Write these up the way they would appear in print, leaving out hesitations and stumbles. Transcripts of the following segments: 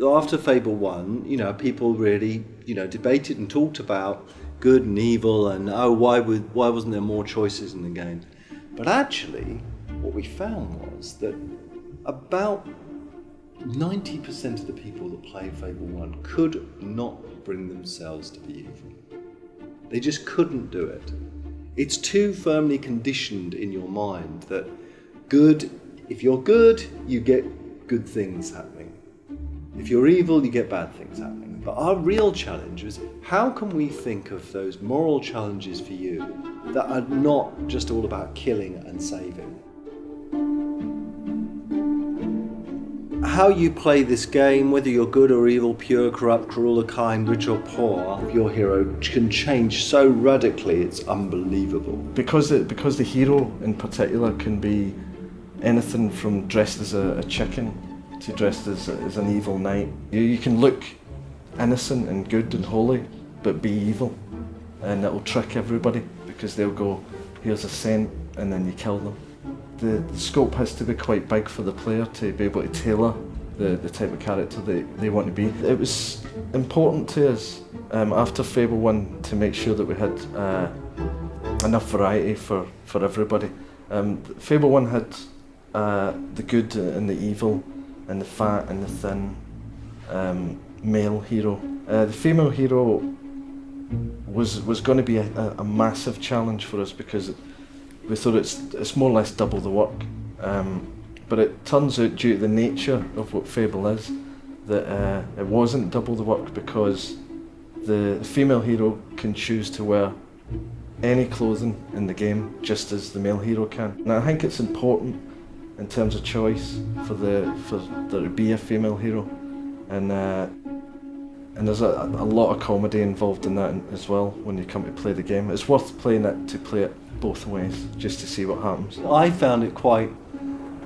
after Fable 1, people really, debated and talked about good and evil and, why wasn't there more choices in the game? But actually, what we found was that about 90% of the people that played Fable 1 could not bring themselves to be evil. They just couldn't do it. It's too firmly conditioned in your mind that if you're good, you get good things happening. If you're evil, you get bad things happening. But our real challenge is, how can we think of those moral challenges for you that are not just all about killing and saving? How you play this game, whether you're good or evil, pure, corrupt, cruel or kind, rich or poor, your hero can change so radically, it's unbelievable. Because the hero in particular can be anything from dressed as a chicken to dressed as an evil knight. You can look innocent and good and holy, but be evil, and it'll trick everybody because they'll go, here's a cent, and then you kill them. The scope has to be quite big for the player to be able to tailor the type of character they want to be. It was important to us after Fable 1 to make sure that we had enough variety for everybody. Fable 1 had the good and the evil, and the fat and the thin male hero. The female hero was going to be a massive challenge for us because we thought it's more or less double the work. But it turns out, due to the nature of what Fable is, that it wasn't double the work, because the female hero can choose to wear any clothing in the game just as the male hero can. And I think it's important in terms of choice for there to be a female hero, and there's a lot of comedy involved in that as well when you come to play the game. It's worth playing it to play it both ways, just to see what happens. I found it quite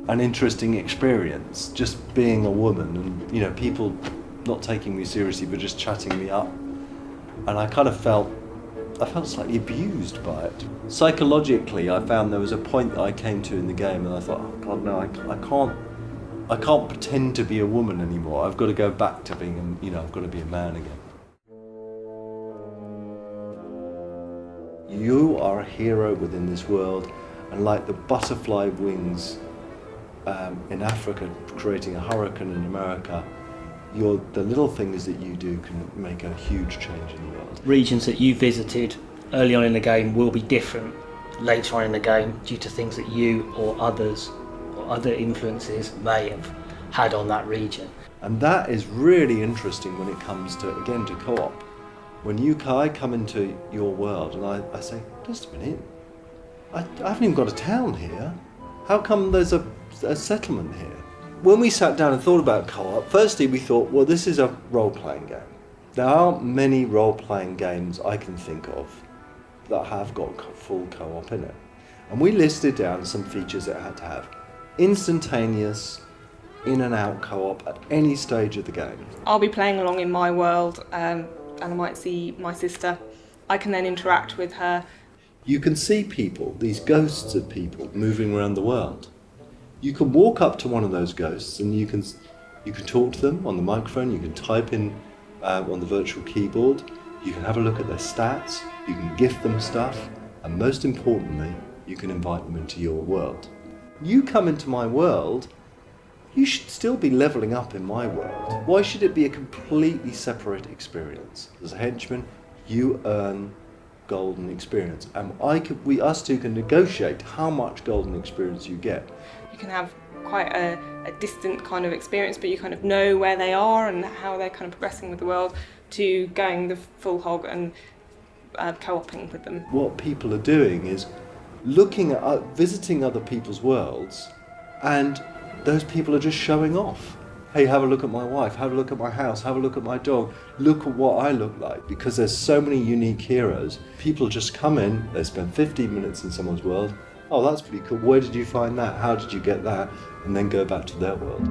an interesting experience, just being a woman and people not taking me seriously but just chatting me up, and I kind of felt slightly abused by it. Psychologically, I found there was a point that I came to in the game and I thought, oh God, no, I can't pretend to be a woman anymore. I've got to go back to being, I've got to be a man again. You are a hero within this world, and like the butterfly wings in Africa creating a hurricane in America, the little things that you do can make a huge change in the world. Regions that you visited early on in the game will be different later on in the game due to things that you or others or other influences may have had on that region. And that is really interesting when it comes to co-op. When I come into your world and I say, just a minute, I haven't even got a town here. How come there's a settlement here? When we sat down and thought about co-op, firstly we thought, well, this is a role-playing game. There aren't many role-playing games I can think of that have got full co-op in it. And we listed down some features it had to have. Instantaneous, in and out co-op at any stage of the game. I'll be playing along in my world, and I might see my sister. I can then interact with her. You can see people, these ghosts of people, moving around the world. You can walk up to one of those ghosts and you can talk to them on the microphone, you can type in on the virtual keyboard, you can have a look at their stats, you can gift them stuff, and most importantly, you can invite them into your world. You come into my world, you should still be leveling up in my world. Why should it be a completely separate experience? As a henchman, you earn golden experience, and us two can negotiate how much golden experience you get. You can have quite a distant kind of experience, but you kind of know where they are and how they're kind of progressing with the world, to going the full hog and co-oping with them. What people are doing is looking at visiting other people's worlds, and those people are just showing off. Hey, have a look at my wife, have a look at my house, have a look at my dog, look at what I look like. Because there's so many unique heroes, people just come in, they spend 15 minutes in someone's world, oh, that's pretty cool, where did you find that, how did you get that, and then go back to their world.